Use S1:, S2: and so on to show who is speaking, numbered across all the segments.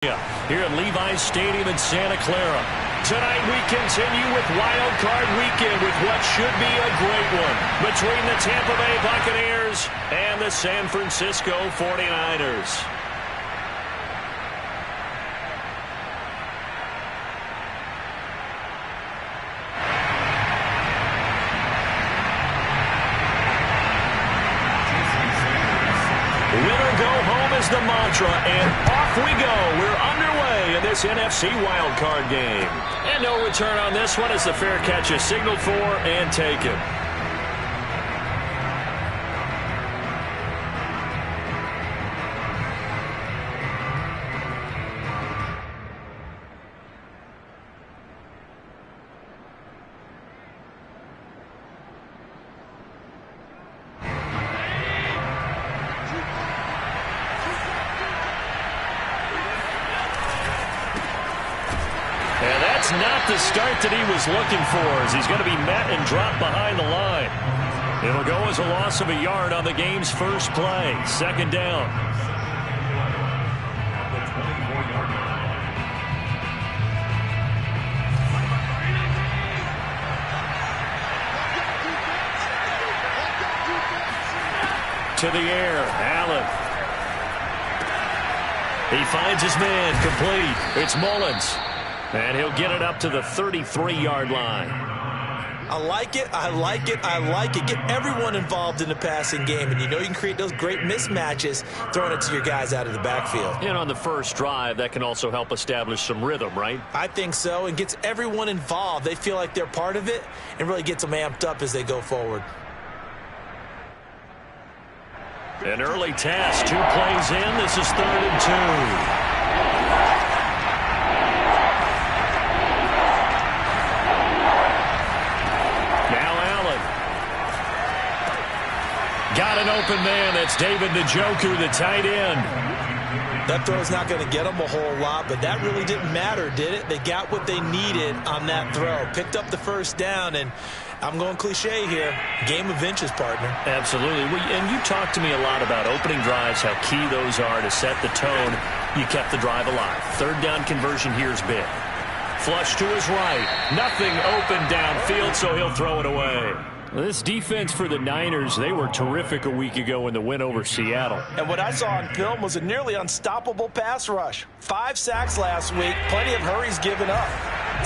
S1: Here at Levi's Stadium in Santa Clara. Tonight we continue with Wild Card Weekend with what should be a great one between the Tampa Bay Buccaneers and the San Francisco 49ers. Winner go home is the mantra, and off we go. We're underway in this NFC wildcard game. And no return on this one as the fair catch is signaled for and taken. Not the start that he was looking for, as he's going to be met and dropped behind the line. It'll go as a loss of a yard on the game's first play. Second down. To the air, Allen. He finds his man, complete. It's Mullins. And he'll get it up to the 33-yard line.
S2: I like it. I like it. I like it. Get everyone involved in the passing game. And you know you can create those great mismatches throwing it to your guys out of the backfield.
S1: And on the first drive, that can also help establish some rhythm, right?
S2: I think so. And gets everyone involved. They feel like they're part of it and really gets them amped up as they go forward.
S1: An early test. 2 plays in. This is 3rd and 2. Got an open man. That's David Njoku, the tight end.
S2: That throw's not going to get them a whole lot, but that really didn't matter, did it? They got what they needed on that throw. Picked up the first down, and I'm going cliche here. Game of inches, partner.
S1: Absolutely. And you talked to me a lot about opening drives, how key those are to set the tone. You kept the drive alive. 3rd down conversion here is big. Flush to his right. Nothing open downfield, so he'll throw it away. This defense for the Niners, they were terrific a week ago in the win over Seattle.
S2: And what I saw on film was a nearly unstoppable pass rush. 5 sacks last week, plenty of hurries given up.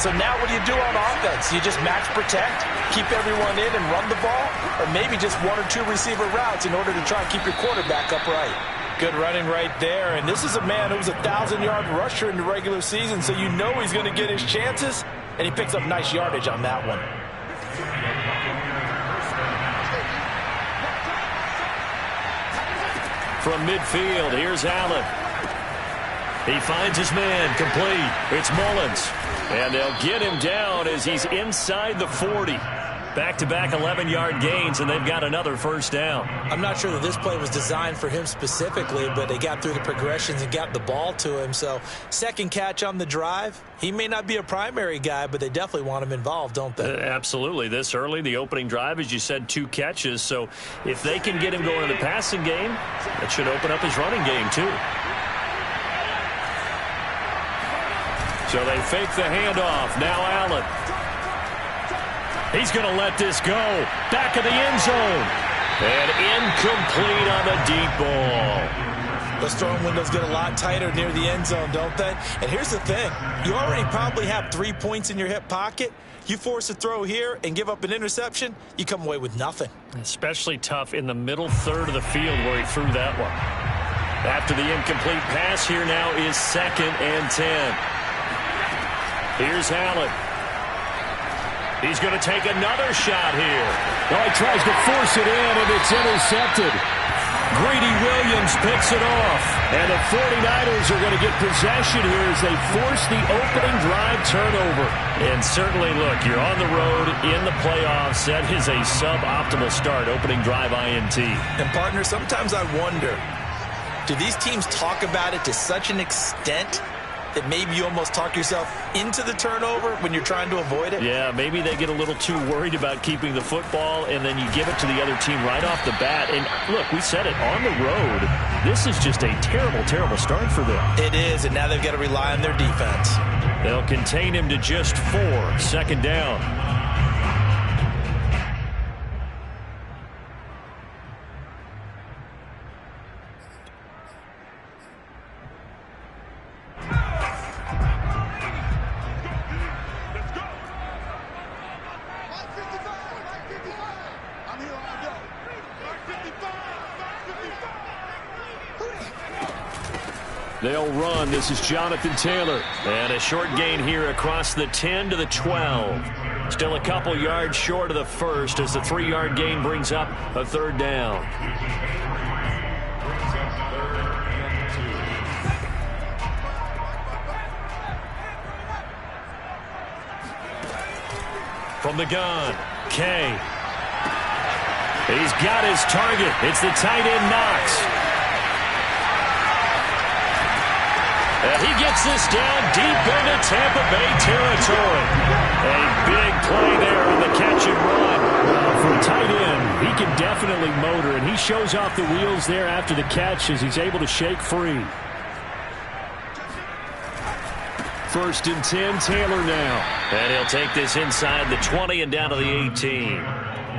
S2: So now what do you do on offense? You just max protect, keep everyone in and run the ball, or maybe just 1 or 2 receiver routes in order to try and keep your quarterback upright. Good running right there, and this is a man who was a 1,000-yard rusher in the regular season, so you know he's going to get his chances, and he picks up nice yardage on that one.
S1: From midfield, here's Allen. He finds his man, complete. It's Mullins. And they'll get him down as he's inside the 40. Back-to-back 11-yard gains, and they've got another first down.
S2: I'm not sure that this play was designed for him specifically, but they got through the progressions and got the ball to him. So, second catch on the drive. He may not be a primary guy, but they definitely want him involved, don't they?
S1: Absolutely. This early, the opening drive, as you said, 2 catches. So, if they can get him going in the passing game, that should open up his running game, too. So, they fake the handoff. Now Allen. He's going to let this go. Back of the end zone. And incomplete on the deep ball.
S2: Those throwing windows get a lot tighter near the end zone, don't they? And here's the thing. You already probably have 3 points in your hip pocket. You force a throw here and give up an interception, you come away with nothing. Especially
S1: tough in the middle third of the field where he threw that one. After the incomplete pass, here now is 2nd and 10. Here's Allen. He's going to take another shot here.
S3: Oh, he tries to force it in, and it's intercepted.
S1: Greedy Williams picks it off.
S3: And the 49ers are going to get possession here as they force the opening drive turnover.
S1: And certainly, look, you're on the road in the playoffs. That is a suboptimal start, opening drive INT.
S2: And, partner, sometimes I wonder, do these teams talk about it to such an extent that maybe you almost talk yourself into the turnover when you're trying to avoid it?
S1: Yeah, maybe they get a little too worried about keeping the football, and then you give it to the other team right off the bat. And, look, we said it, on the road, this is just a terrible, terrible start for them.
S2: It is, and now they've got to rely on their defense.
S1: They'll contain him to just 4. Second down. They'll run. This is Jonathan Taylor. And a short gain here across the 10 to the 12. Still a couple yards short of the first as the 3-yard gain brings up a third down. From the gun, Kay. He's got his target. It's the tight end Knox. He gets this down deep into Tampa Bay territory. A big play there on the catch and run. For a tight end, he can definitely motor, and he shows off the wheels there after the catch as he's able to shake free. 1st and 10, Taylor now. And he'll take this inside the 20 and down to the 18.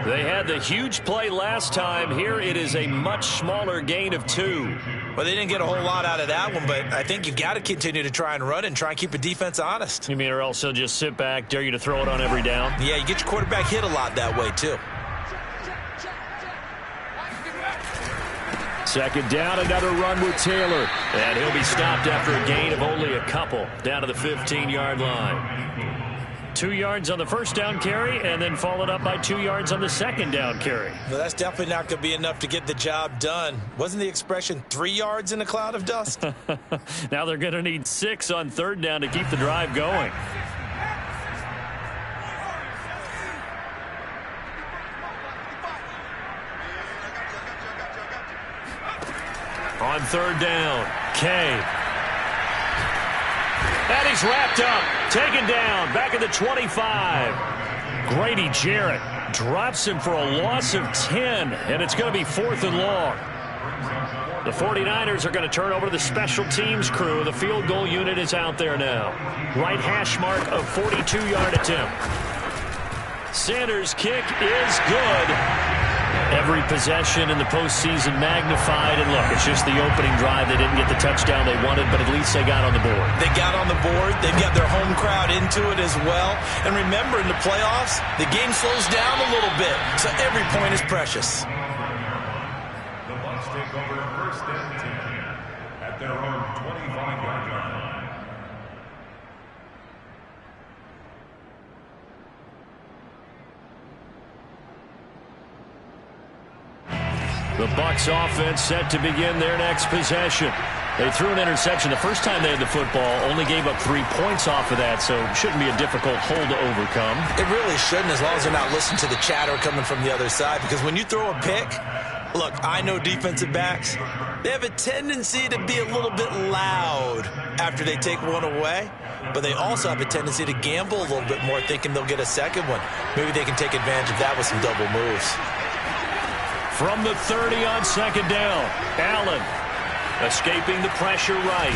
S1: They had the huge play last time. Here it is a much smaller gain of 2.
S2: Well, they didn't get a whole lot out of that one, but I think you've got to continue to try and run and try and keep the defense honest.
S1: You mean, or else they'll just sit back, dare you to throw it on every down?
S2: Yeah, you get your quarterback hit a lot that way, too.
S1: Second down, another run with Taylor. And he'll be stopped after a gain of only a couple, down to the 15-yard line. 2 yards on the first down carry, and then followed up by 2 yards on the second down carry.
S2: Well, that's definitely not going to be enough to get the job done. Wasn't the expression 3 yards in a cloud of dust?
S1: Now they're going to need 6 on third down to keep the drive going. On third down, Kay. And he's wrapped up, taken down, back at the 25. Grady Jarrett drops him for a loss of 10, and it's going to be 4th and long. The 49ers are going to turn over to the special teams crew. The field goal unit is out there now. Right hash mark of 42-yard attempt. Sanders' kick is good. Every possession in the postseason magnified. And look, it's just the opening drive. They didn't get the touchdown they wanted, but at least they got on the board.
S2: They got on the board. They've got their home crowd into it as well. And remember, in the playoffs, the game slows down a little bit, so every point is precious.
S4: The Bucs take over 1st and 10 at their own 25-yard line.
S1: The Bucs offense set to begin their next possession. They threw an interception the first time they had the football, only gave up 3 points off of that, so shouldn't be a difficult hole to overcome.
S2: It really shouldn't, as long as they're not listening to the chatter coming from the other side, because when you throw a pick, look, I know defensive backs, they have a tendency to be a little bit loud after they take one away, but they also have a tendency to gamble a little bit more, thinking they'll get a second one. Maybe they can take advantage of that with some double moves.
S1: From the 30 on second down, Allen escaping the pressure right.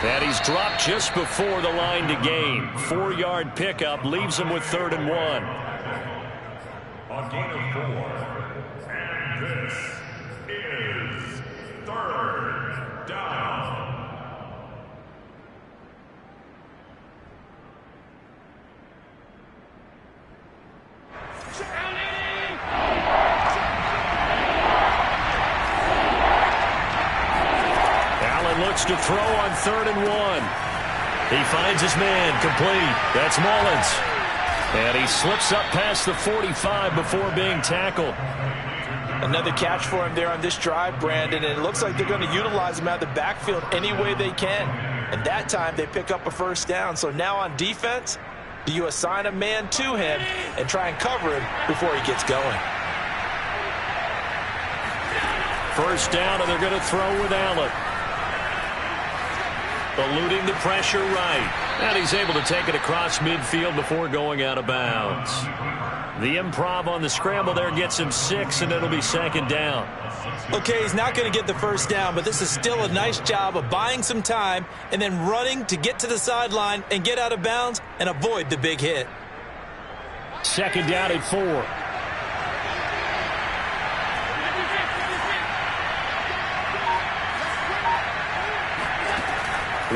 S1: And he's dropped just before the line to gain. 4-yard pickup leaves him with 3rd and 1.
S4: On gain of 4. And this is 3rd down.
S1: Looks to throw on 3rd and 1. He finds his man, complete. That's Mullins. And he slips up past the 45 before being tackled.
S2: Another catch for him there on this drive, Brandon, and it looks like they're going to utilize him out of the backfield any way they can. And that time they pick up a first down. So now on defense, do you assign a man to him and try and cover him before he gets going?
S1: First down, and they're going to throw with Allen. Eluding the pressure right. And he's able to take it across midfield before going out of bounds. The improv on the scramble there gets him 6, and it'll be second down.
S2: Okay, he's not going to get the first down, but this is still a nice job of buying some time and then running to get to the sideline and get out of bounds and avoid the big hit.
S3: Second down at 4.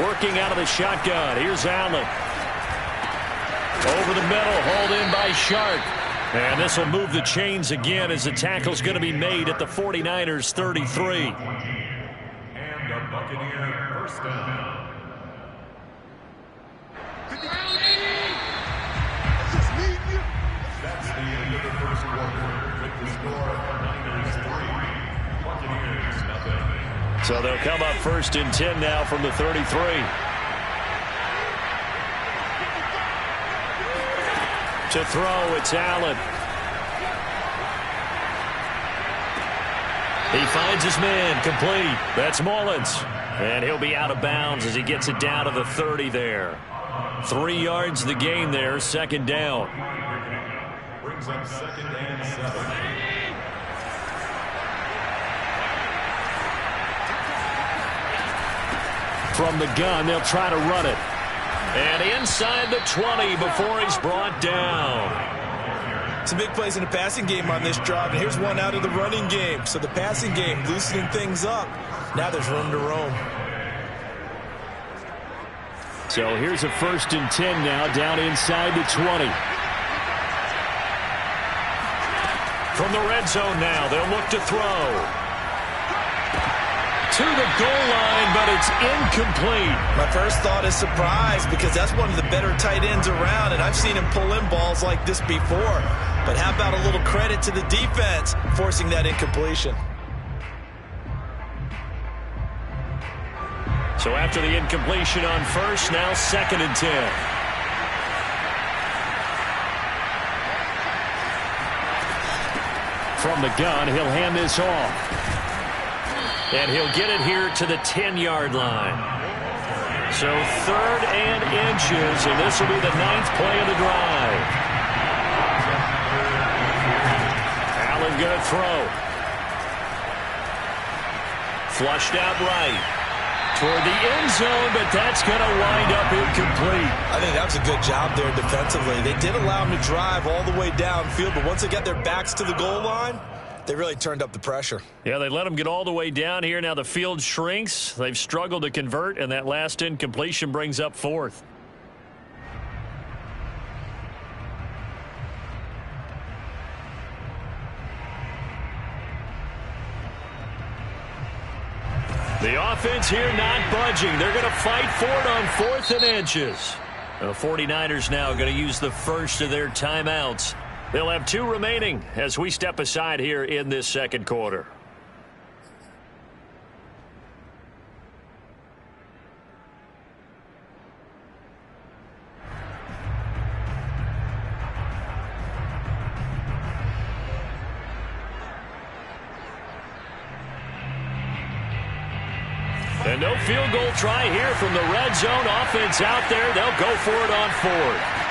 S1: Working out of the shotgun. Here's Allen. Over the middle, hauled in by Shark. And this will move the chains again as the tackle's going to be made at the 49ers 33.
S4: And a Buccaneer first down. That's the end of the first quarter with the score of Niners 3, Buccaneers nothing.
S1: So they'll come up first and 10 now from the 33. To throw, it's Allen. He finds his man, complete. That's Mullins. And he'll be out of bounds as he gets it down to the 30 there. 3 yards the game there, second down.
S4: Brings up second and 7.
S3: From the gun, they'll try to run it.
S1: And inside the 20 before he's brought down.
S2: Some big plays in the passing game on this drive, and here's one out of the running game. So the passing game loosening things up. Now there's room to roam.
S3: So here's a first and 10 now, down inside the 20.
S1: From the red zone now, they'll look to throw. To the goal line, but it's incomplete.
S2: My first thought is surprise because that's one of the better tight ends around, and I've seen him pull in balls like this before. But how about a little credit to the defense forcing that incompletion?
S1: So after the incompletion on first, now second and 10.
S3: From the gun, he'll hand this off.
S1: And he'll get it here to the 10-yard line. So third and inches, and this will be the 9th play of the drive. Allen going to throw. Flushed out right. Toward the end zone, but that's going to wind up incomplete.
S2: I think that was a good job there defensively. They did allow him to drive all the way downfield, but once they got their backs to the goal line, they really turned up the pressure.
S1: Yeah, they let them get all the way down here. Now the field shrinks. They've struggled to convert, and that last incompletion brings up 4th. The offense here not budging. They're going to fight for it on 4th and inches. The 49ers now going to use the first of their timeouts. They'll have 2 remaining as we step aside here in this second quarter. And no field goal try here from the red zone. Offense out there. They'll go for it on 4th.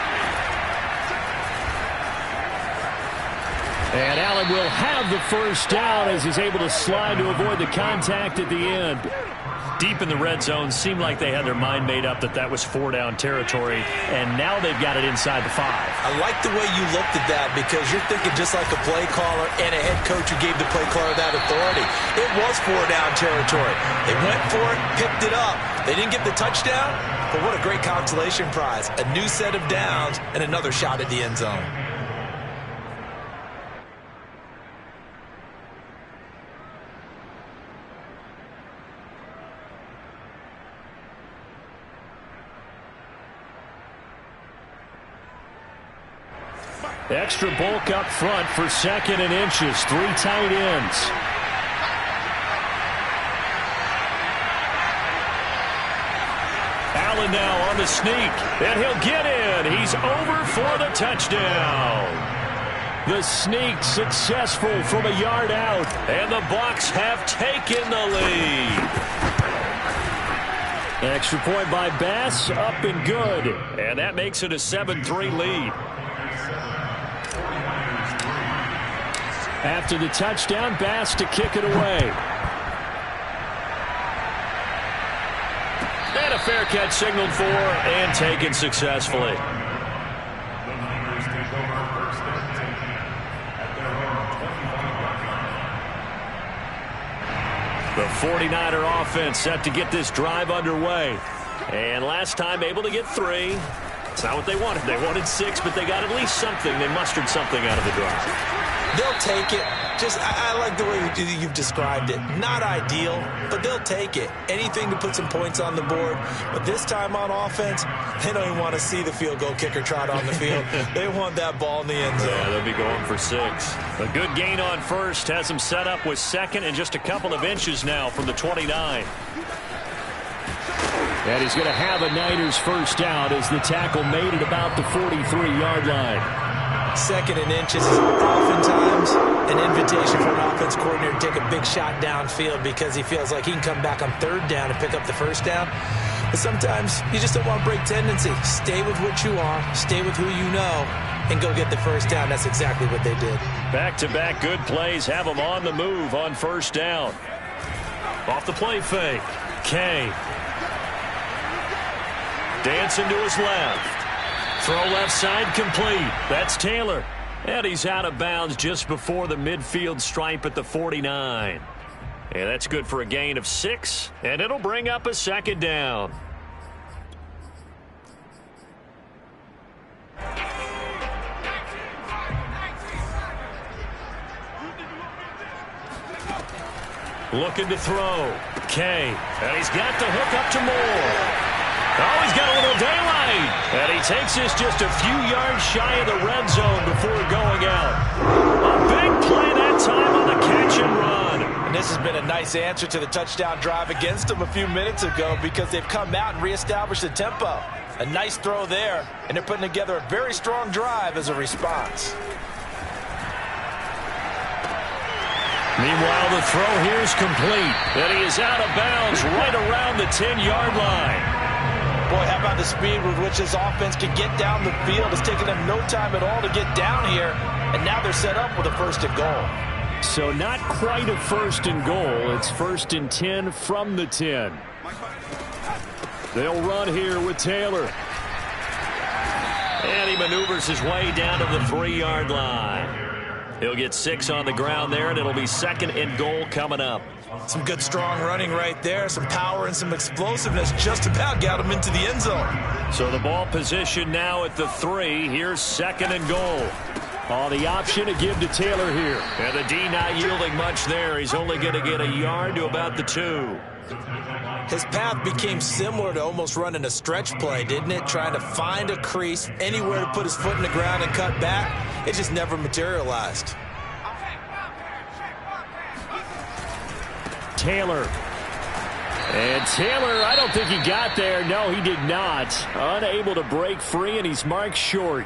S3: And Allen will have the first down as he's able to slide to avoid the contact at the end.
S1: Deep in the red zone, seemed like they had their mind made up that was 4-down territory, and now they've got it inside the 5.
S2: I like the way you looked at that because you're thinking just like a play caller and a head coach who gave the play caller that authority. It was 4-down territory. They went for it, picked it up. They didn't get the touchdown, but what a great consolation prize. A new set of downs and another shot at the end zone.
S3: Extra bulk up front for second and inches. 3 tight ends.
S1: Allen now on the sneak, and he'll get in. He's over for the touchdown.
S3: The sneak successful from a yard out.
S1: And the Bucs have taken the lead.
S3: Extra point by Bass, up and good.
S1: And that makes it a 7-3 lead.
S3: After the touchdown, Bass to kick it away.
S1: And a fair catch signaled for and taken successfully.
S4: The Niners take over first and 10 at their own 25-yard line.
S1: The 49er offense set to get this drive underway. And last time able to get 3. It's not what they wanted. They wanted 6, but they got at least something. They mustered something out of the drive.
S2: They'll take it. I like the way you've described it. Not ideal, but they'll take it. Anything to put some points on the board. But this time on offense, they don't even want to see the field goal kicker trot on the field. They want that ball in the end zone.
S1: Yeah, they'll be going for 6. A good gain on first has them set up with second and just a couple of inches now from the 29.
S3: And he's going to have a Niners first down as the tackle made at about the 43-yard line.
S2: Second and inches is oftentimes an invitation for an offense coordinator to take a big shot downfield because he feels like he can come back on third down and pick up the first down. But sometimes you just don't want to break tendency. Stay with what you are, stay with who you know, and go get the first down. That's exactly what they did.
S1: Back-to-back good plays have them on the move on first down. Off the play fake. Kay. Dancing to his left. Throw left side complete. That's Taylor. And he's out of bounds just before the midfield stripe at the 49. And that's good for a gain of 6. And it'll bring up a second down. Looking to throw. Kay. And he's got the hook up to Moore. Oh, he's got a little daylight. And he takes this just a few yards shy of the red zone before going out. A big play that time on the catch and run.
S2: And this has been a nice answer to the touchdown drive against them a few minutes ago because they've come out and reestablished the tempo. A nice throw there, and they're putting together a very strong drive as a response.
S1: Meanwhile, the throw here is complete. And he is out of bounds right around the 10-yard line.
S2: Boy, how about the speed with which this offense can get down the field? It's taken them no time at all to get down here, and now they're set up with a first and goal.
S3: So not quite a first and goal. It's first and 10 from the 10. They'll run here with Taylor.
S1: And he maneuvers his way down to the 3-yard line. He'll get 6 on the ground there, and it'll be second and goal coming up.
S2: Some good strong running right there. Some power and some explosiveness just about got him into the end zone.
S1: So the ball position now at the 3. Here's second and goal.
S3: Oh, the option to give to Taylor here.
S1: And the D not yielding much there. He's only going to get a yard to about the 2.
S2: His path became similar to almost running a stretch play, didn't it? Trying to find a crease, anywhere to put his foot in the ground and cut back. It just never materialized.
S3: Taylor. And Taylor, I don't think he got there. No, he did not. Unable to break free, and he's marked short.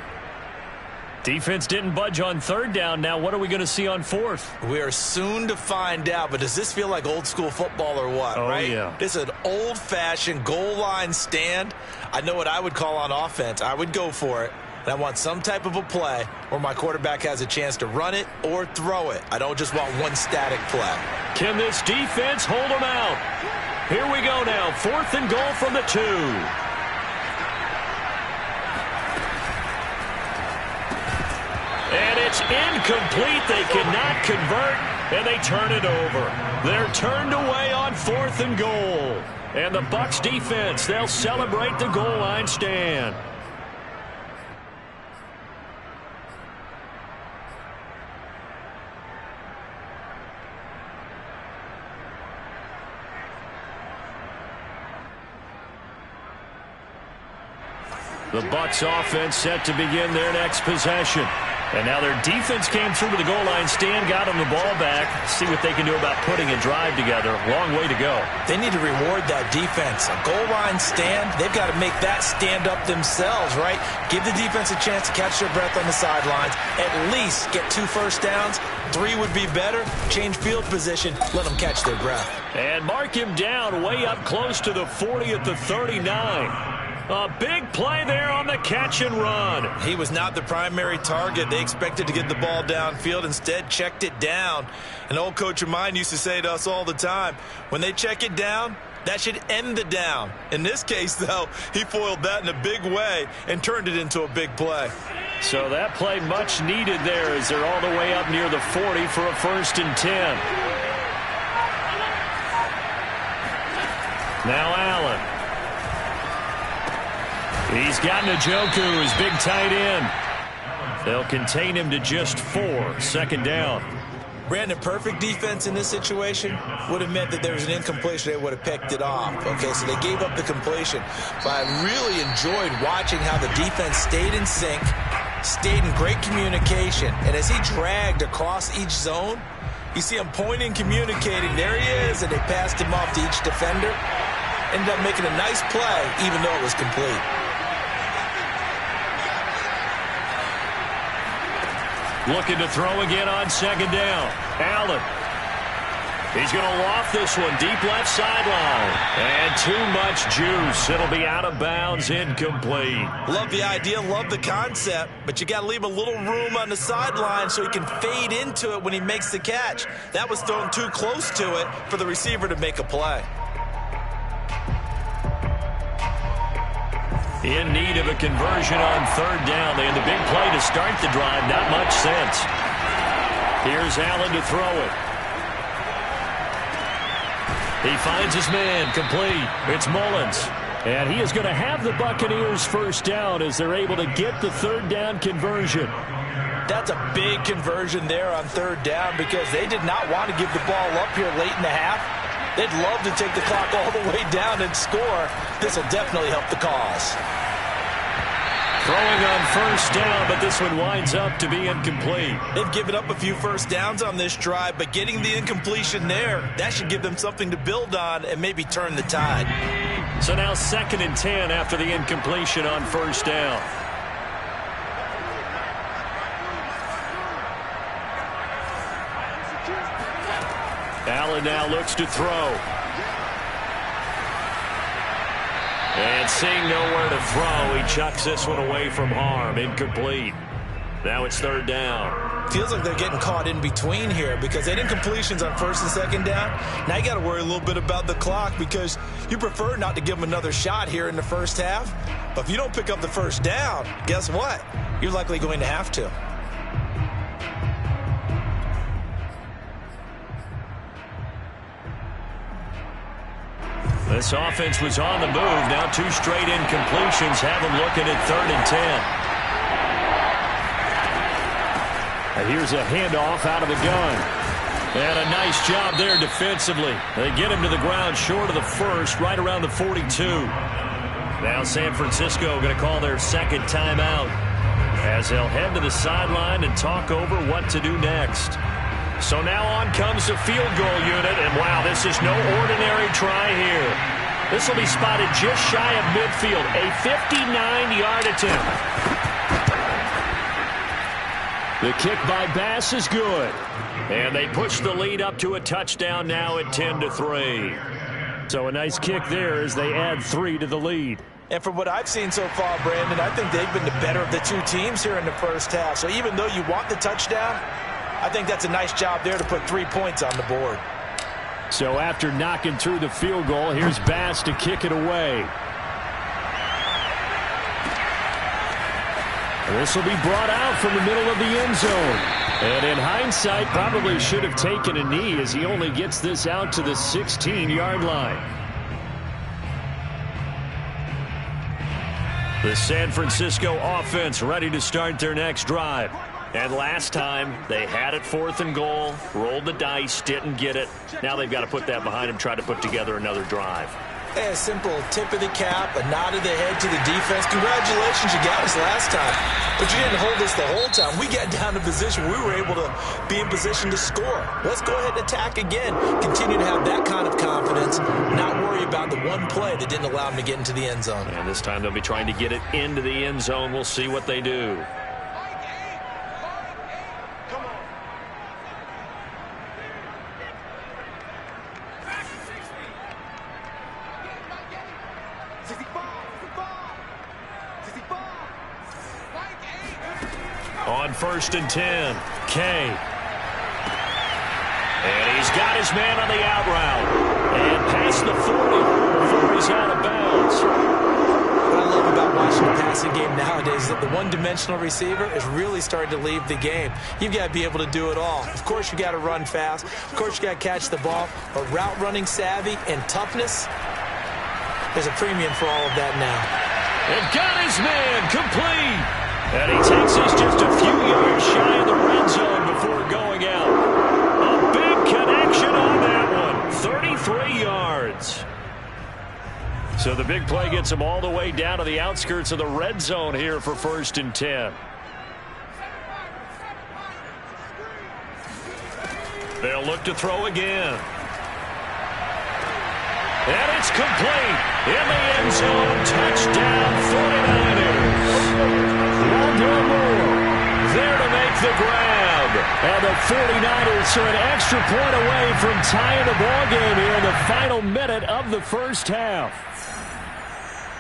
S1: Defense didn't budge on third down. Now what are we going to see on fourth?
S2: We are soon to find out, but does this feel like old school football or what, right?
S1: Yeah.
S2: This is an old-fashioned goal line stand. I know what I would call on offense. I would go for it. And I want some type of a play where my quarterback has a chance to run it or throw it. I don't just want one static play.
S1: Can this defense hold them out? Here we go now. Fourth and goal from the 2. And it's incomplete. They cannot convert, and they turn it over. They're turned away on fourth and goal. And the Bucs defense, they'll celebrate the goal line stand. The Bucs offense set to begin their next possession. And now their defense came through to the goal line stand, got them the ball back. See what they can do about putting a drive together. Long way to go.
S2: They need to reward that defense. A goal line stand, they've got to make that stand up themselves, right? Give the defense a chance to catch their breath on the sidelines. At least get 2 first downs. 3 would be better. Change field position. Let them catch their breath.
S1: And mark him down way up close to the 40 at the 39. A big play there on the catch and run.
S2: He was not the primary target. They expected to get the ball downfield. Instead, checked it down. An old coach of mine used to say to us all the time, when they check it down, that should end the down. In this case, though, he foiled that in a big way and turned it into a big play.
S3: So that play much needed there as they're all the way up near the 40 for a 1st and 10. Now Allen. He's got Njoku, his big tight end. They'll contain him to just 4. 2nd down.
S2: Brandon, perfect defense in this situation would have meant that there was an incompletion. They would have picked it off. Okay, so they gave up the completion. But I really enjoyed watching how the defense stayed in sync, stayed in great communication. And as he dragged across each zone, you see him pointing, communicating. There he is, and they passed him off to each defender. Ended up making a nice play, even though it was complete.
S1: Looking to throw again on 2nd down. Allen. He's going to loft this one deep left sideline. And too much juice. It'll be out of bounds, incomplete.
S2: Love the idea, love the concept, but you got to leave a little room on the sideline so he can fade into it when he makes the catch. That was thrown too close to it for the receiver to make a play.
S1: In need of a conversion on 3rd down. They had the big play to start the drive. Not much sense. Here's Allen to throw it. He finds his man, complete. It's Mullins. And he is going to have the Buccaneers 1st down as they're able to get the 3rd down conversion.
S2: That's a big conversion there on 3rd down because they did not want to give the ball up here late in the half. They'd love to take the clock all the way down and score. This will definitely help the cause.
S1: Throwing on 1st down, but this one winds up to be incomplete.
S2: They've given up a few 1st downs on this drive, but getting the incompletion there, that should give them something to build on and maybe turn the tide.
S1: So now 2nd and 10 after the incompletion on 1st down. Allen now looks to throw. And seeing nowhere to throw, he chucks this one away from harm. Incomplete. Now it's 3rd down.
S2: Feels like they're getting caught in between here because they had incompletions on 1st and 2nd down. Now you got to worry a little bit about the clock because you prefer not to give them another shot here in the 1st half. But if you don't pick up the 1st down, guess what? You're likely going to have to.
S1: This offense was on the move. Now 2 straight incompletions have them looking at 3rd and 10. And here's a handoff out of the gun. And a nice job there defensively. They get him to the ground short of the 1st, right around the 42. Now San Francisco going to call their 2nd timeout as they'll head to the sideline and talk over what to do next. So now on comes the field goal unit, and wow, this is no ordinary try here. This will be spotted just shy of midfield, a 59-yard attempt. The kick by Bass is good, and they push the lead up to a touchdown now at 10-3. So a nice kick there as they add 3 to the lead.
S2: And from what I've seen so far, Brandon, I think they've been the better of the 2 teams here in the 1st half. So even though you want the touchdown, I think that's a nice job there to put 3 points on the board.
S3: So after knocking through the field goal, here's Bass to kick it away. This will be brought out from the middle of the end zone. And in hindsight, probably should have taken a knee as he only gets this out to the 16-yard line. The San Francisco offense ready to start their next drive. And last time, they had it 4th and goal, rolled the dice, didn't get it. Now they've got to put that behind them, try to put together another drive.
S2: A simple tip of the cap, a nod of the head to the defense. Congratulations, you got us last time. But you didn't hold us the whole time. We got down to position. We were able to be in position to score. Let's go ahead and attack again. Continue to have that kind of confidence. Not worry about the one play that didn't allow them to get into the end zone.
S1: And this time they'll be trying to get it into the end zone. We'll see what they do.
S3: On 1st and 10, Kay. And he's got his man on the out route. And past the 40 before he's out of bounds.
S2: What I love about watching the passing game nowadays is that the one-dimensional receiver is really starting to leave the game. You've got to be able to do it all. Of course, you got to run fast. Of course, you got to catch the ball. But route running savvy and toughness, there's a premium for all of that now.
S3: And got his man complete. And he takes us just a few yards shy of the red zone before going out. A big connection on that one. 33 yards. So the big play gets him all the way down to the outskirts of the red zone here for 1st and 10. They'll look to throw again. And it's complete. In the end zone. Touchdown 49ers. Rondell Moore there to make the grab. And the 49ers are an extra point away from tying the ballgame here in the final minute of the first half.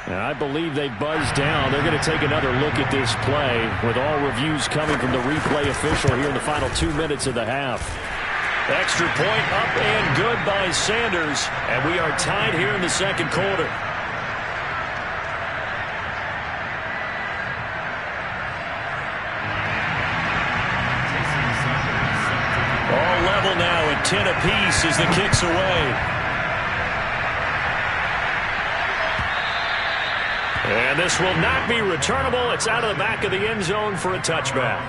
S3: And I believe they buzzed down. They're going to take another look at this play with all reviews coming from the replay official here in the final 2 minutes of the half. Extra point up and good by Sanders. And we are tied here in the second quarter. All level now at 10 apiece as the kick's away. And this will not be returnable. It's out of the back of the end zone for a touchback.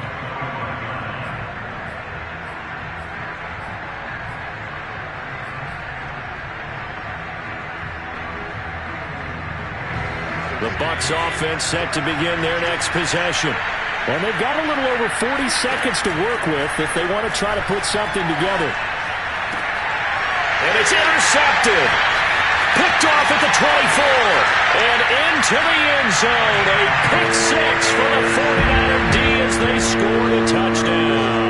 S3: The Bucs offense set to begin their next possession. And they've got a little over 40 seconds to work with if they want to try to put something together. And it's intercepted. Picked off at the 24. And into the end zone. A pick six for the 49er D as they scored a touchdown.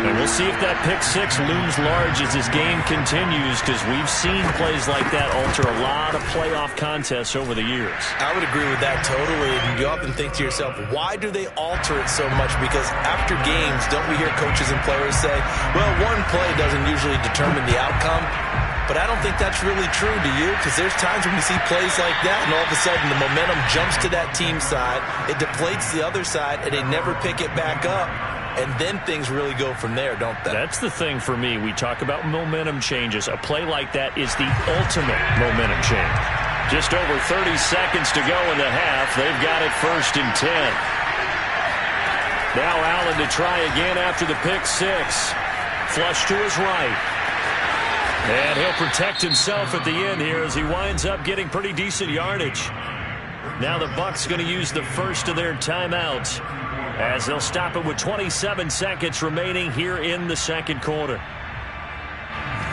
S3: And we'll see if that pick six looms large as this game continues, because we've seen plays like that alter a lot of playoff contests over the years.
S2: I would agree with that totally. And you often think to yourself, why do they alter it so much? Because after games, don't we hear coaches and players say, well, one play doesn't usually determine the outcome? But I don't think that's really true, do you? Because there's times when we see plays like that, and all of a sudden the momentum jumps to that team side, it deflates the other side, and they never pick it back up. And then things really go from there, don't they?
S3: That's the thing for me. We talk about momentum changes. A play like that is the ultimate momentum change. Just over 30 seconds to go in the half. They've got it 1st and 10. Now Allen to try again after the pick six. Flush to his right. And he'll protect himself at the end here as he winds up getting pretty decent yardage. Now the Bucs going to use the first of their timeouts, as they'll stop it with 27 seconds remaining here in the second quarter.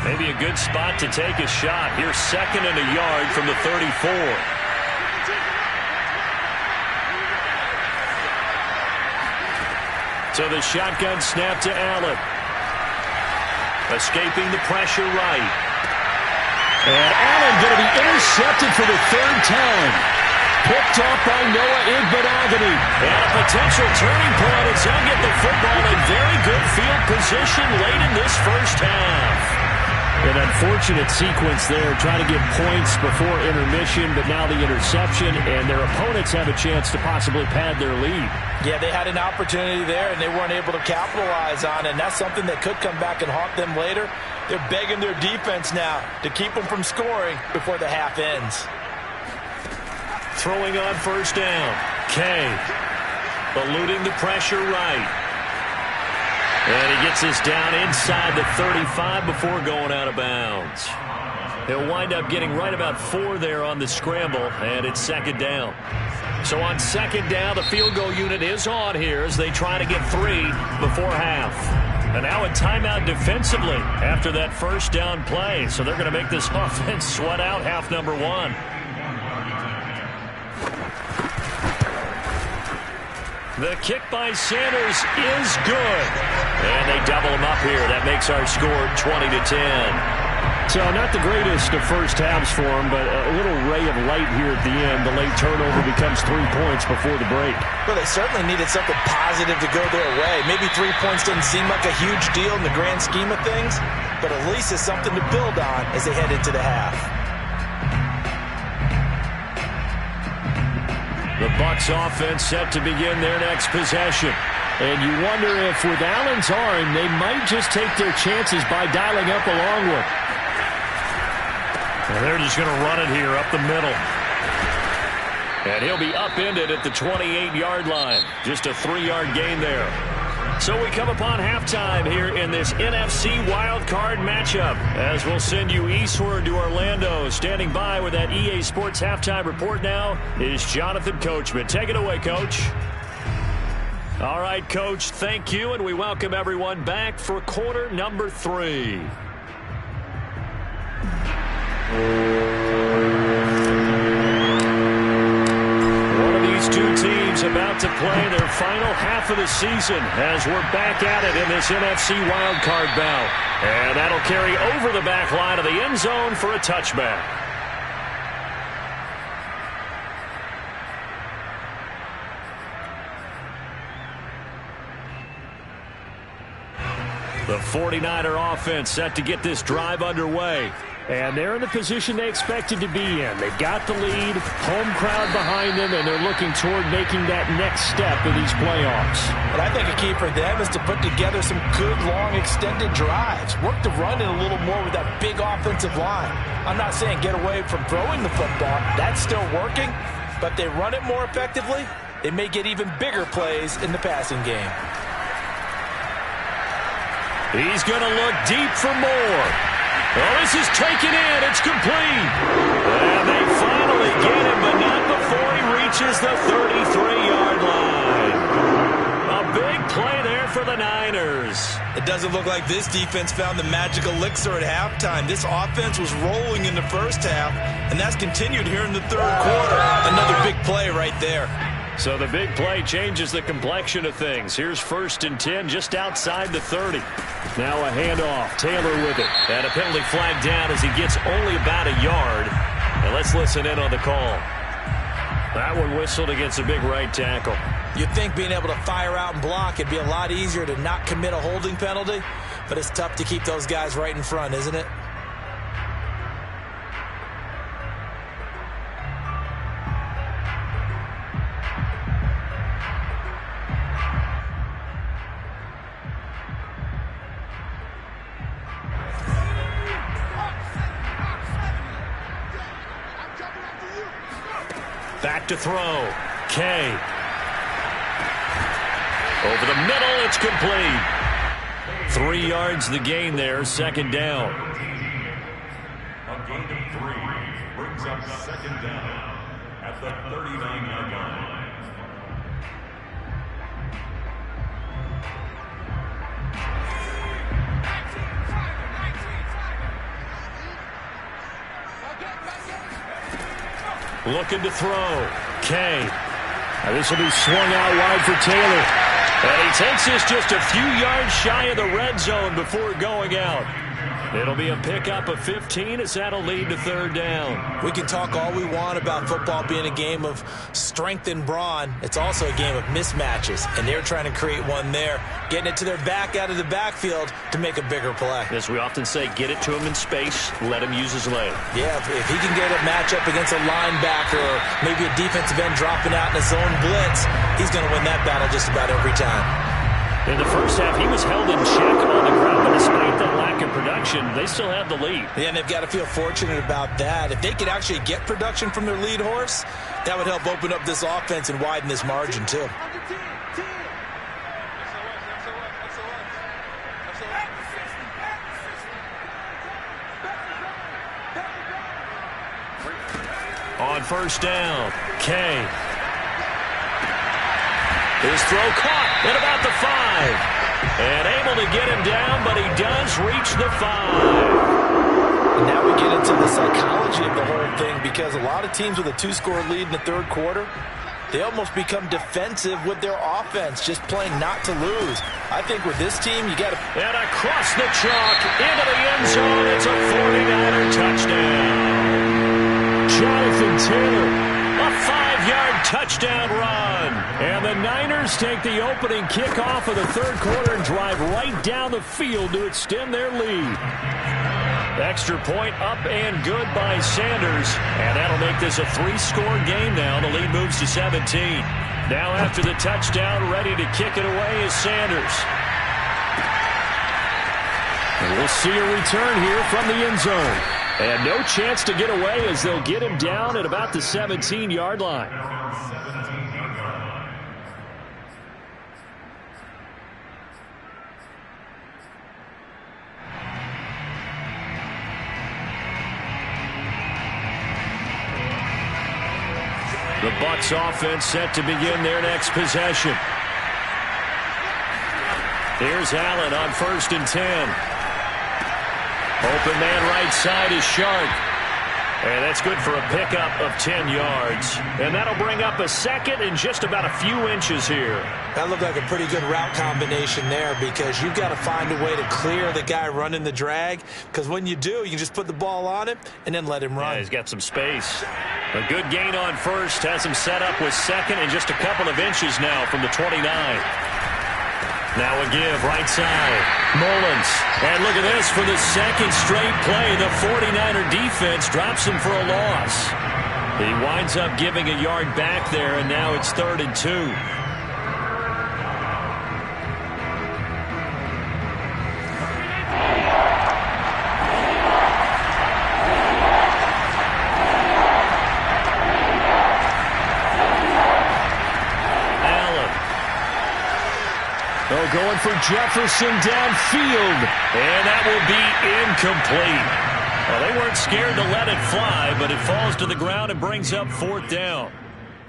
S3: Maybe a good spot to take a shot. Here's 2nd and a yard from the 34. So the shotgun snap to Allen. Escaping the pressure right. And Allen going to be intercepted for the 3rd time. Picked off by Noah Igbenogany. And a potential turning point as he'll get the football in very good field position late in this first half. An unfortunate sequence there, trying to get points before intermission, but now the interception, and their opponents have a chance to possibly pad their lead.
S2: Yeah, they had an opportunity there, and they weren't able to capitalize on it, and that's something that could come back and haunt them later. They're begging their defense now to keep them from scoring before the half ends.
S3: Throwing on 1st down. Kay eluding the pressure right. And he gets this down inside the 35 before going out of bounds. He'll wind up getting right about 4 there on the scramble, and it's 2nd down. So on 2nd down, the field goal unit is on here as they try to get 3 before half. And now a timeout defensively after that 1st down play. So they're going to make this offense sweat out half number 1. The kick by Sanders is good. And they double him up here. That makes our score 20-10. So not the greatest of first halves for him, but a little ray of light here at the end. The late turnover becomes 3 points before the break.
S2: Well, they certainly needed something positive to go their way. Maybe 3 points doesn't seem like a huge deal in the grand scheme of things, but at least it's something to build on as they head into the half.
S3: The Bucs offense set to begin their next possession. And you wonder if with Allen's arm, they might just take their chances by dialing up a long one.
S1: And they're just going to run it here up the middle. And he'll be upended at the 28-yard line. Just a 3-yard gain there. So we come upon halftime here in this NFC wildcard matchup, as we'll send you eastward to Orlando. Standing by with that EA Sports halftime report now is Jonathan Coachman. Take it away, Coach. All right, Coach, thank you, and we welcome everyone back for quarter number 3. One of these two teams about to play their final half of the season as we're back at it in this NFC wildcard bout. And that'll carry over the back line of the end zone for a touchback. The 49er offense set to get this drive underway. And they're in the position they expected to be in. They've got the lead, home crowd behind them, and they're looking toward making that next step in these playoffs.
S2: But I think a key for them is to put together some good, long, extended drives. Work the run in a little more with that big offensive line. I'm not saying get away from throwing the football. That's still working. But they run it more effectively, they may get even bigger plays in the passing game.
S1: He's going to look deep for more. Oh, this is taken in. It's complete. And they finally get him, but not before he reaches the 33-yard line. A big play there for the Niners.
S2: It doesn't look like this defense found the magic elixir at halftime. This offense was rolling in the first half, and that's continued here in the third quarter. Another big play right there.
S1: So the big play changes the complexion of things. Here's 1st and 10 just outside the 30. Now a handoff. Taylor with it. And a penalty flag down as he gets only about a yard. And let's listen in on the call. That one whistled against a big right tackle.
S2: You'd think being able to fire out and block, it'd be a lot easier to not commit a holding penalty. But it's tough to keep those guys right in front, isn't it?
S1: Back to throw. Kay. Over the middle, it's complete. 3 yards the gain there, 2nd down.
S4: A gain of 3 brings up 2nd down at the 39-yard line.
S1: Looking to throw. Kay. Now this will be swung out wide for Taylor. And he takes this just a few yards shy of the red zone before going out. It'll be a pickup of 15 as that'll lead to 3rd down.
S2: We can talk all we want about football being a game of strength and brawn. It's also a game of mismatches, and they're trying to create one there, getting it to their back out of the backfield to make a bigger play.
S1: As we often say, get it to him in space, let him use his leg.
S2: Yeah, if he can get a matchup against a linebacker or maybe a defensive end dropping out in a zone blitz, he's going to win that battle just about every time.
S1: In the first half, he was held in check on the ground, but despite that lack of production, they still have the lead.
S2: Yeah, and they've got to feel fortunate about that. If they could actually get production from their lead horse, that would help open up this offense and widen this margin, too.
S1: On 1st down, Kay. His throw caught at about the 5. And able to get him down, but he does reach the 5.
S2: And now we get into the psychology of the whole thing, because a lot of teams with a 2-score lead in the third quarter, They almost become defensive with their offense, just playing not to lose. I think with this team, you got to...
S3: And across the chalk, into the end zone, it's a 49er touchdown. Jonathan Taylor, a 5-yard touchdown run. And the Niners take the opening kickoff of the third quarter and drive right down the field to extend their lead. Extra point up and good by Sanders. And that'll make this a 3-score game now. The lead moves to 17. Now after the touchdown, ready to kick it away is Sanders. And we'll see a return here from the end zone. And no chance to get away as they'll get him down at about the 17-yard line. The Bucs offense set to begin their next possession. Here's Allen on 1st and 10. Open man right side is Sharp. And that's good for a pickup of 10 yards. And that'll bring up a second and just about a few inches here.
S2: That looked like a pretty good route combination there because you've got to find a way to clear the guy running the drag. Because when you do, you can just put the ball on him and then let him run.
S3: Yeah, he's got some space. A good gain on 1st. Has him set up with 2nd and just a couple of inches now from the 29. Now a give, right side. Mullins. And look at this for the 2nd straight play. The 49er defense drops him for a loss. He winds up giving a yard back there, and now it's 3rd and 2. Going for Jefferson downfield, and that will be incomplete. Well, they weren't scared to let it fly, but it falls to the ground and brings up 4th down.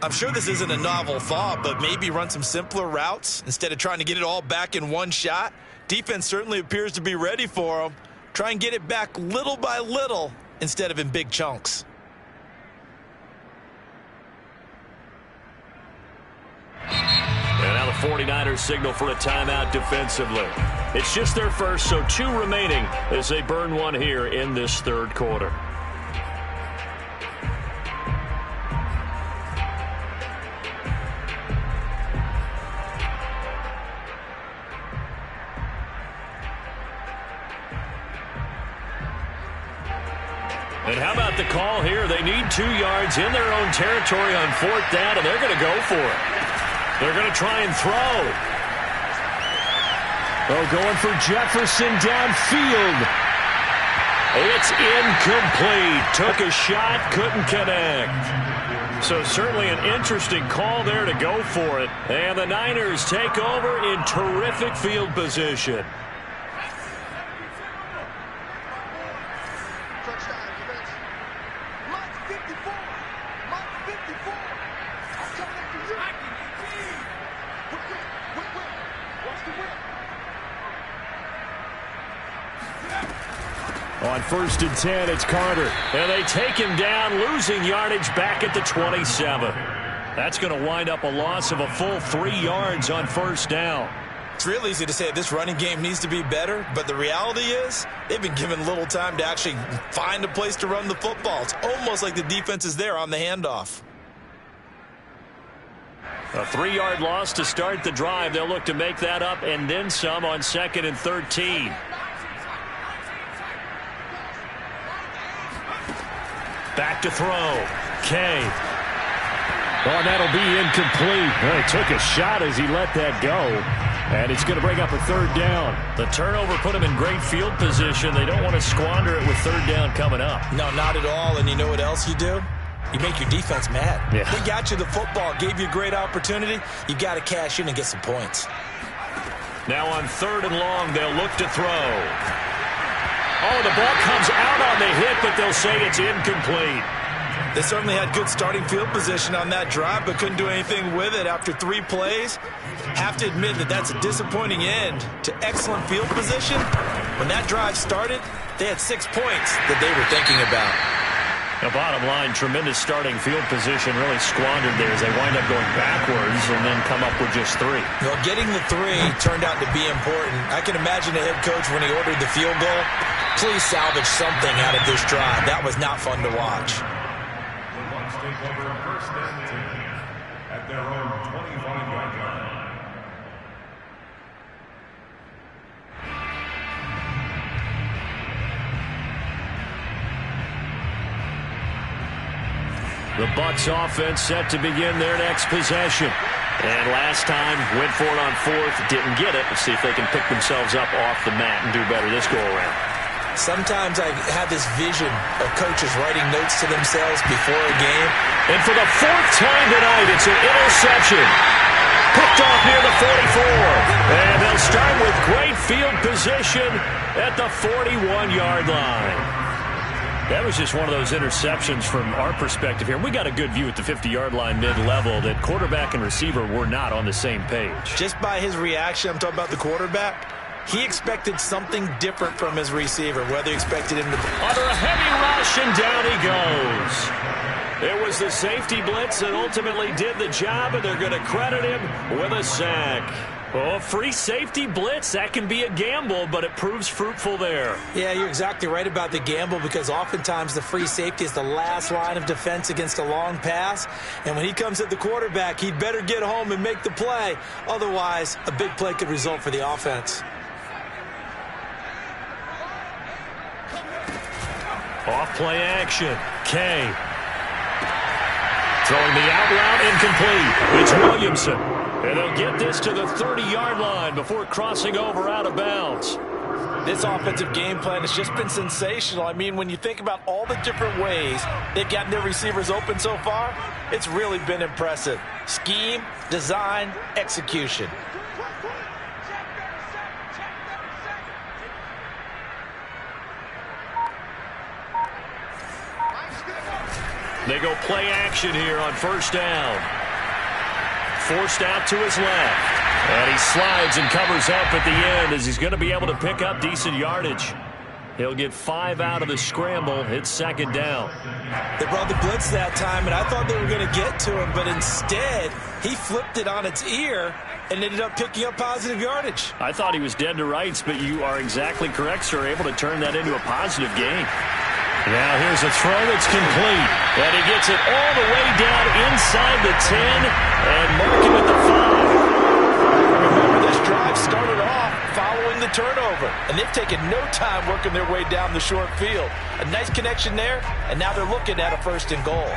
S2: I'm sure this isn't a novel thought, but maybe run some simpler routes instead of trying to get it all back in one shot. Defense certainly appears to be ready for them. Try and get it back little by little instead of in big chunks.
S3: And now the 49ers signal for a timeout defensively. It's just their first, so 2 remaining as they burn one here in this third quarter. And how about the call here? They need 2 yards in their own territory on 4th down, and they're going to go for it. They're going to try and throw. Oh, going for Jefferson downfield. It's incomplete. Took a shot, couldn't connect. So certainly an interesting call there to go for it. And the Niners take over in terrific field position. On 1st and 10, it's Carter. And they take him down, losing yardage back at the 27. That's going to wind up a loss of a full 3 yards on 1st down.
S2: It's real easy to say this running game needs to be better, but the reality is they've been given little time to actually find a place to run the football. It's almost like the defense is there on the handoff.
S3: A 3-yard loss to start the drive. They'll look to make that up and then some on 2nd and 13. Back to throw. Kay. Oh, that'll be incomplete. Well, he took a shot as he let that go. And it's going to bring up a 3rd down. The turnover put him in great field position. They don't want to squander it with 3rd down coming up.
S2: No, not at all. And you know what else you do? You make your defense mad.
S3: Yeah.
S2: They got you the football, gave you a great opportunity. You got to cash in and get some points.
S3: Now on 3rd and long, they'll look to throw. Oh, the ball comes out on the hit, but they'll say it's incomplete.
S2: They certainly had good starting field position on that drive, but couldn't do anything with it after 3 plays. Have to admit that that's a disappointing end to excellent field position. When that drive started, they had 6 points that they were thinking about.
S3: The bottom line, tremendous starting field position, really squandered there as they wind up going backwards and then come up with just 3.
S2: Well, getting the 3 turned out to be important. I can imagine the head coach when he ordered the field goal. Please salvage something out of this drive. That was not fun to watch.
S4: The Bucs take over first and 10 at their own 25-yard line.
S3: The Bucs offense set to begin their next possession. And last time, went for it on 4th, didn't get it. Let's see if they can pick themselves up off the mat and do better this go-around.
S2: Sometimes I have this vision of coaches writing notes to themselves before a game.
S3: And for the 4th time tonight, it's an interception. Picked off near the 44. And they'll start with great field position at the 41-yard line. That was just one of those interceptions from our perspective here. We got a good view at the 50-yard line mid-level that quarterback and receiver were not on the same page.
S2: Just by his reaction, I'm talking about the quarterback, he expected something different from his receiver, whether he expected him to...
S3: Under a heavy rush, and down he goes. It was the safety blitz that ultimately did the job, and they're going to credit him with a sack. Oh, free safety blitz, that can be a gamble, but it proves fruitful there.
S2: Yeah, you're exactly right about the gamble because oftentimes the free safety is the last line of defense against a long pass. And when he comes at the quarterback, he'd better get home and make the play. Otherwise, a big play could result for the offense.
S3: Off play action. Kay. Throwing the out route incomplete. It's Williamson. And they'll get this to the 30-yard line before crossing over out of bounds.
S2: This offensive game plan has just been sensational. I mean, when you think about all the different ways they've gotten their receivers open so far, it's really been impressive. Scheme, design, execution.
S3: They go play action here on first down. Forced out to his left. And he slides and covers up at the end as he's going to be able to pick up decent yardage. He'll get 5 out of the scramble. It's second down.
S2: They brought the blitz that time, and I thought they were going to get to him, but instead he flipped it on its ear and ended up picking up positive yardage.
S3: I thought he was dead to rights, but you are exactly correct, sir. Able to turn that into a positive gain. Now here's a throw that's complete. And he gets it all the way down inside the 10 and marking at the 5.
S2: Remember, this drive started off following the turnover, and they've taken no time working their way down the short field. A nice connection there, and now they're looking at a 1st and goal.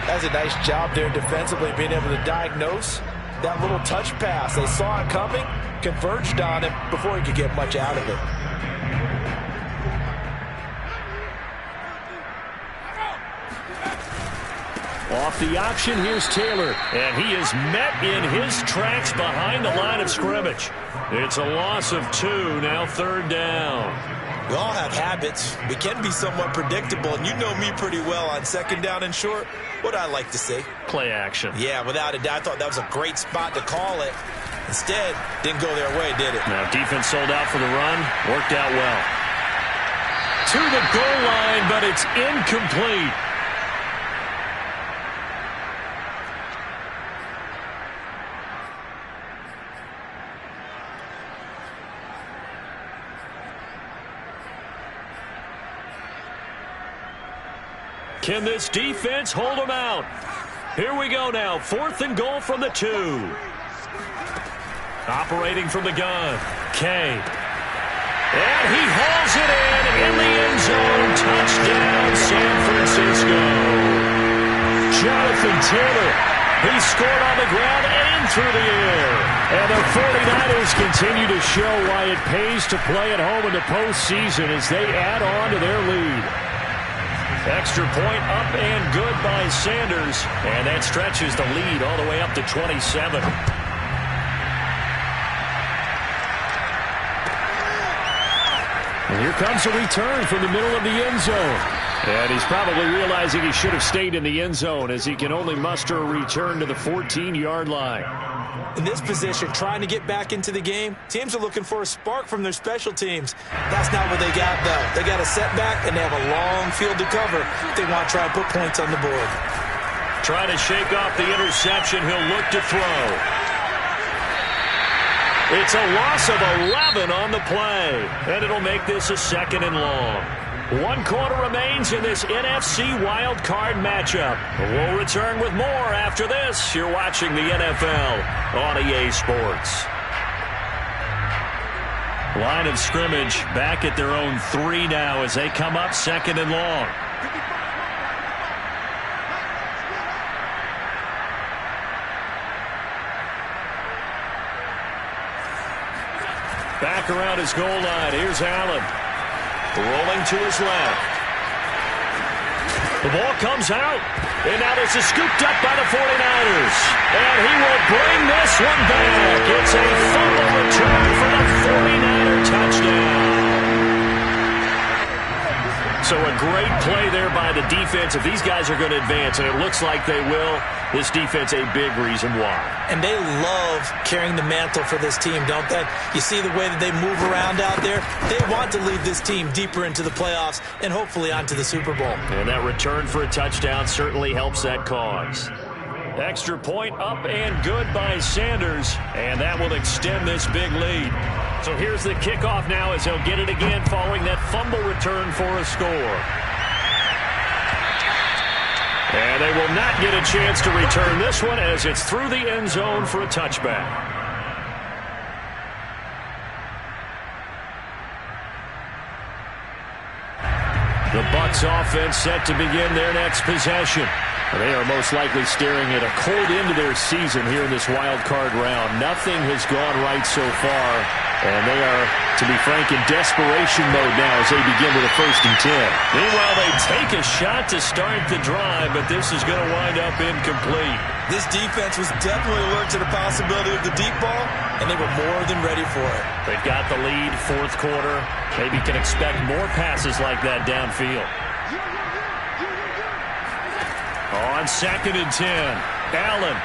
S2: That's a nice job there defensively, being able to diagnose that little touch pass. They saw it coming, converged on him before he could get much out of it.
S3: Off the option, here's Taylor. And he is met in his tracks behind the line of scrimmage. It's a loss of 2, now 3rd down.
S2: We all have habits. We can be somewhat predictable, and you know me pretty well on 2nd down and short. What I like to see.
S3: Play action.
S2: Yeah, without a doubt, I thought that was a great spot to call it. Instead, didn't go their way, did it?
S3: Now, defense sold out for the run. Worked out well. To the goal line, but it's incomplete. Can this defense hold them out? Here we go now. 4th and goal from the 2. Operating from the gun. Kay. And he hauls it in the end zone. Touchdown, San Francisco. Jonathan Taylor. He scored on the ground and through the air. And the 49ers continue to show why it pays to play at home in the postseason as they add on to their lead. Extra point up and good by Sanders. And that stretches the lead all the way up to 27. And here comes a return from the middle of the end zone. And he's probably realizing he should have stayed in the end zone as he can only muster a return to the 14-yard line.
S2: In this position, trying to get back into the game, teams are looking for a spark from their special teams. That's not what they got, though. They got a setback, and they have a long field to cover if they want to try and put points on the board.
S3: Trying to shake off the interception. He'll look to throw. It's a loss of 11 on the play, and it'll make this a 2nd and long. 1 quarter remains in this NFC wild card matchup. We'll return with more after this. You're watching the NFL on EA Sports. Line of scrimmage back at their own 3 now as they come up 2nd and long. Back around his goal line. Here's Allen. Rolling to his left. The ball comes out. And now this is scooped up by the 49ers. And he will bring this one back. It's a fumble return for the 49er touchdown. So a great play there by the defense. If these guys are going to advance, and it looks like they will, this defense a big reason why. And
S2: they love carrying the mantle for this team, don't they? You see the way that they move around out there? They want to lead this team deeper into the playoffs and hopefully onto the Super Bowl.
S3: And that return for a touchdown certainly helps that cause. Extra point up and good by Sanders, and that will extend this big lead. So here's the kickoff now as they'll get it again following that fumble return for a score. And they will not get a chance to return this one as it's through the end zone for a touchback. The Bucs offense set to begin their next possession. They are most likely staring at a cold end to their season here in this wild card round. Nothing has gone right so far, and they are, to be frank, in desperation mode now as they begin with a 1st and 10. Meanwhile, they take a shot to start the drive, but this is going to wind up incomplete.
S2: This defense was definitely alert to the possibility of the deep ball, and they were more than ready for it.
S3: They've got the lead, 4th quarter. Maybe can expect more passes like that downfield. On 2nd and 10, Allen.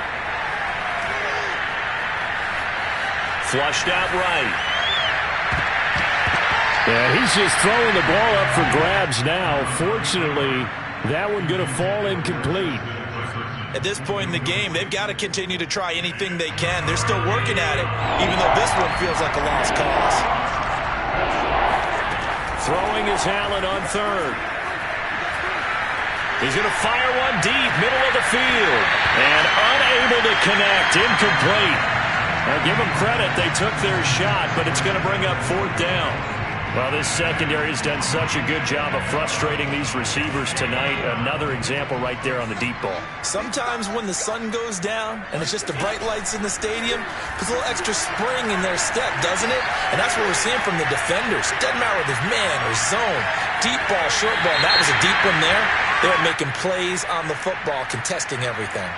S3: Flushed out right. And he's just throwing the ball up for grabs now. Fortunately, that one going to fall incomplete.
S2: At this point in the game, they've got to continue to try anything they can. They're still working at it, even though this one feels like a lost cause.
S3: Throwing is Allen on 3rd. He's going to fire one deep, middle of the field. And unable to connect, incomplete. Now give them credit, they took their shot, but it's going to bring up 4th down. Well, this secondary has done such a good job of frustrating these receivers tonight. Another example right there on the deep ball.
S2: Sometimes when the sun goes down and it's just the bright lights in the stadium, puts a little extra spring in their step, doesn't it? And that's what we're seeing from the defenders. Doesn't matter whether it's man or zone. Deep ball, short ball. That was a deep one there. They were making plays on the football, contesting everything.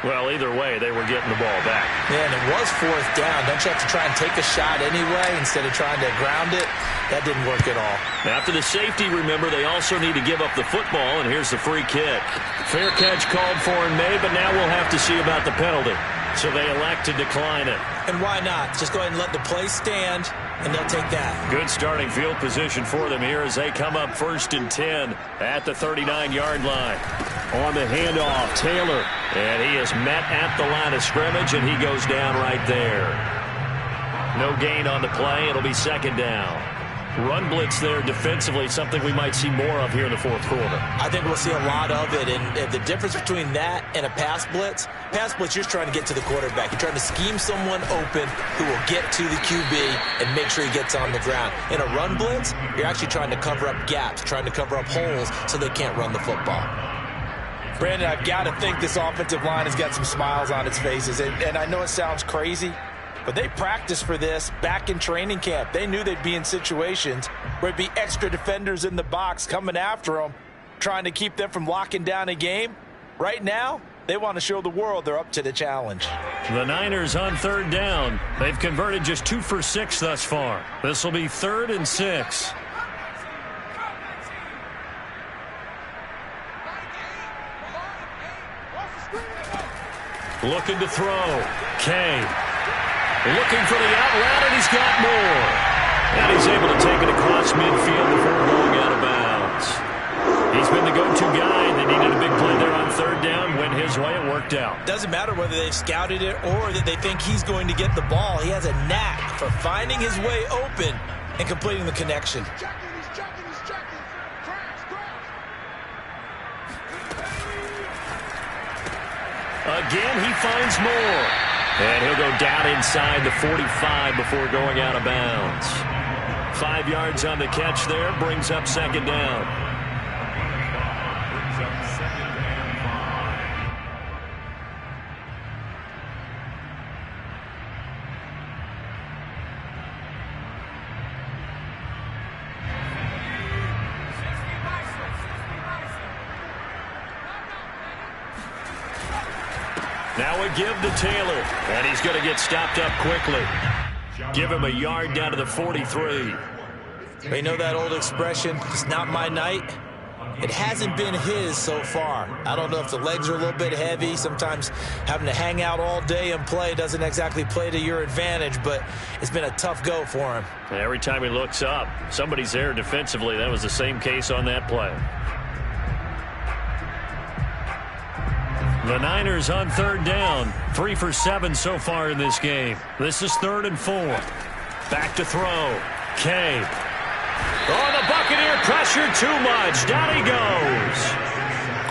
S3: Well, either way, they were getting the ball back.
S2: Yeah, and it was 4th down. Don't you have to try and take a shot anyway instead of trying to ground it? That didn't work at all.
S3: After the safety, remember, they also need to give up the football, and here's the free kick. Fair catch called for in May, but now we'll have to see about the penalty. So they elect to decline it.
S2: And why not? Just go ahead and let the play stand, and they'll take that.
S3: Good starting field position for them here as they come up 1st and 10 at the 39-yard line. On the handoff, Taylor. And he is met at the line of scrimmage, and he goes down right there. No gain on the play. It'll be 2nd down. Run blitz there defensively, something we might see more of here in the 4th quarter.
S2: I think we'll see a lot of it, and the difference between that and a pass blitz, you're just trying to get to the quarterback. You're trying to scheme someone open who will get to the QB and make sure he gets on the ground. In a run blitz, you're actually trying to cover up gaps, trying to cover up holes so they can't run the football. Brandon, I've got to think this offensive line has got some smiles on its faces, and I know it sounds crazy, but they practiced for this back in training camp. They knew they'd be in situations where it'd be extra defenders in the box coming after them, trying to keep them from locking down a game. Right now, they want to show the world they're up to the challenge.
S3: The Niners on 3rd down. They've converted just 2 for 6 thus far. This will be 3rd and 6. Looking to throw. Kay. Looking for the out route, and he's got more. And he's able to take it across midfield before going out of bounds. He's been the go-to guy. They needed a big play there on third down. Went his way. It worked out.
S2: Doesn't matter whether they've scouted it or that they think he's going to get the ball. He has a knack for finding his way open and completing the connection.
S3: Again, he finds more. And he'll go down inside the 45 before going out of bounds. 5 yards on the catch there. Brings up second down. Now a give to Taylor, and he's going to get stopped up quickly. Give him a yard down to the 43.
S2: You know that old expression, it's not my night? It hasn't been his so far. I don't know if the legs are a little bit heavy. Sometimes having to hang out all day and play doesn't exactly play to your advantage, but it's been a tough go for him.
S3: Every time he looks up, somebody's there defensively. That was the same case on that play. The Niners on third down. 3 for 7 so far in this game. This is 3rd and 4. Back to throw. Kay. Oh, the Buccaneer pressure too much. Down he goes.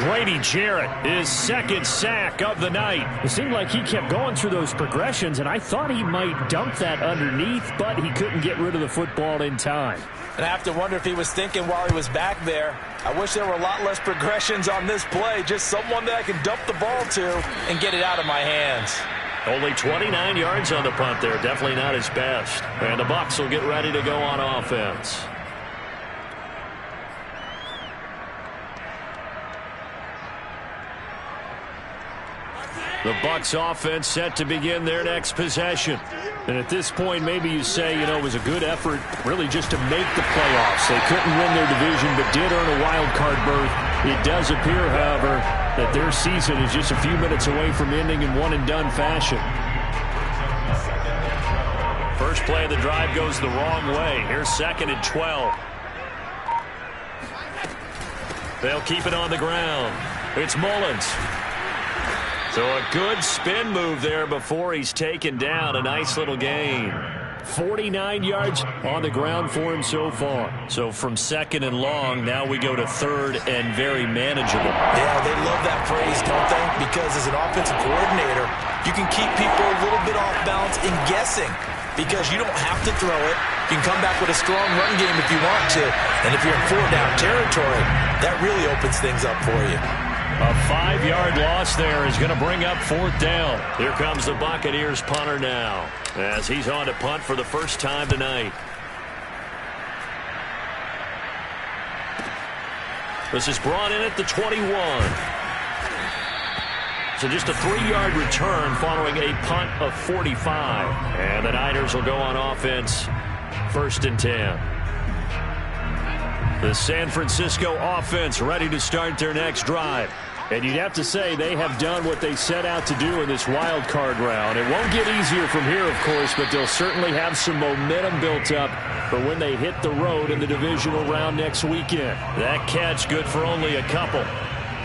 S3: Grady Jarrett, his second sack of the night.
S1: It seemed like he kept going through those progressions, and I thought he might dump that underneath, but he couldn't get rid of the football in time.
S2: And I have to wonder if he was thinking while he was back there, I wish there were a lot less progressions on this play. Just someone that I can dump the ball to and get it out of my hands.
S3: Only 29 yards on the punt there. Definitely not his best. And the Bucs will get ready to go on offense. The Bucs offense set to begin their next possession. And at this point, maybe you say, you know, it was a good effort really just to make the playoffs. They couldn't win their division, but did earn a wild card berth. It does appear, however, that their season is just a few minutes away from ending in one-and-done fashion. First play of the drive goes the wrong way. Here's 2nd and 12. They'll keep it on the ground. It's Mullins. So a good spin move there before he's taken down. A nice little gain. 49 yards on the ground for him so far. So from 2nd and long, now we go to 3rd and very manageable.
S2: Yeah, they love that phrase, don't they? Because as an offensive coordinator, you can keep people a little bit off balance in guessing because you don't have to throw it. You can come back with a strong run game if you want to. And if you're in 4-down territory, that really opens things up for you.
S3: A 5-yard loss there is going to bring up 4th down. Here comes the Buccaneers punter now as he's on to punt for the first time tonight. This is brought in at the 21. So just a 3-yard return following a punt of 45. And the Niners will go on offense 1st and 10. The San Francisco offense ready to start their next drive. And you'd have to say they have done what they set out to do in this wild card round. It won't get easier from here, of course, but they'll certainly have some momentum built up for when they hit the road in the divisional round next weekend. That catch good for only a couple.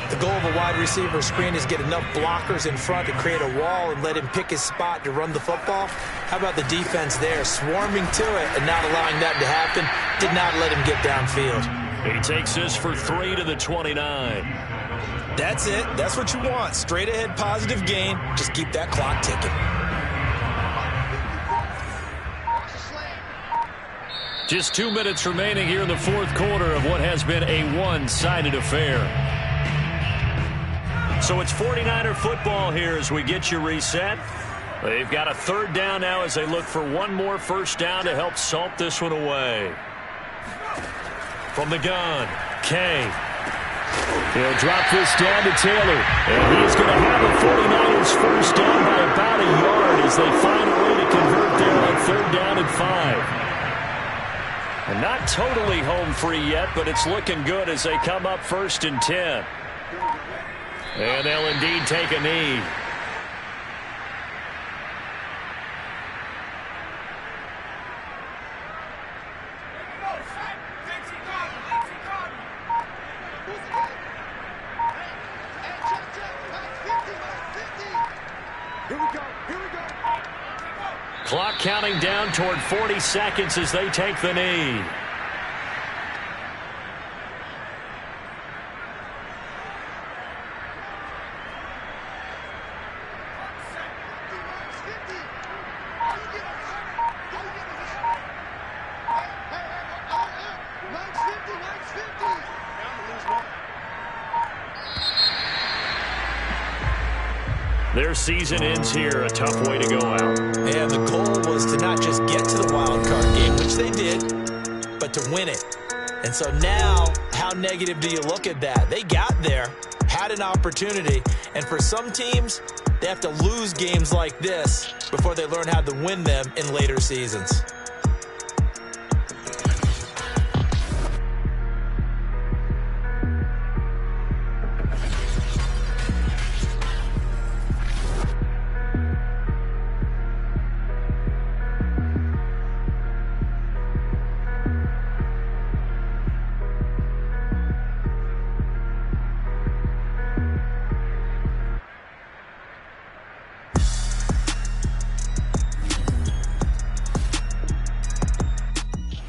S2: The goal of a wide receiver screen is get enough blockers in front to create a wall and let him pick his spot to run the football. How about the defense there, swarming to it and not allowing that to happen? Did not let him get downfield.
S3: He takes this for 3 to the 29.
S2: That's it. That's what you want. Straight ahead positive gain. Just keep that clock ticking.
S3: Just 2 minutes remaining here in the 4th quarter of what has been a one-sided affair. So it's 49er football here as we get you reset. They've got a 3rd down now as they look for one more first down to help salt this one away. From the gun, Kay. He'll drop this down to Taylor. And he's going to have a 49ers first down by about a yard as they find a way to convert there on 3rd down and 5. And not totally home free yet, but it's looking good as they come up 1st and 10. And they'll indeed take a knee. counting down toward 40 seconds as they take the knee. Their season ends here, a tough way to go out.
S2: And the goal was to not just get to the wild card game, which they did, but to win it. And so now, how negative do you look at that? They got there, had an opportunity, and for some teams, they have to lose games like this before they learn how to win them in later seasons.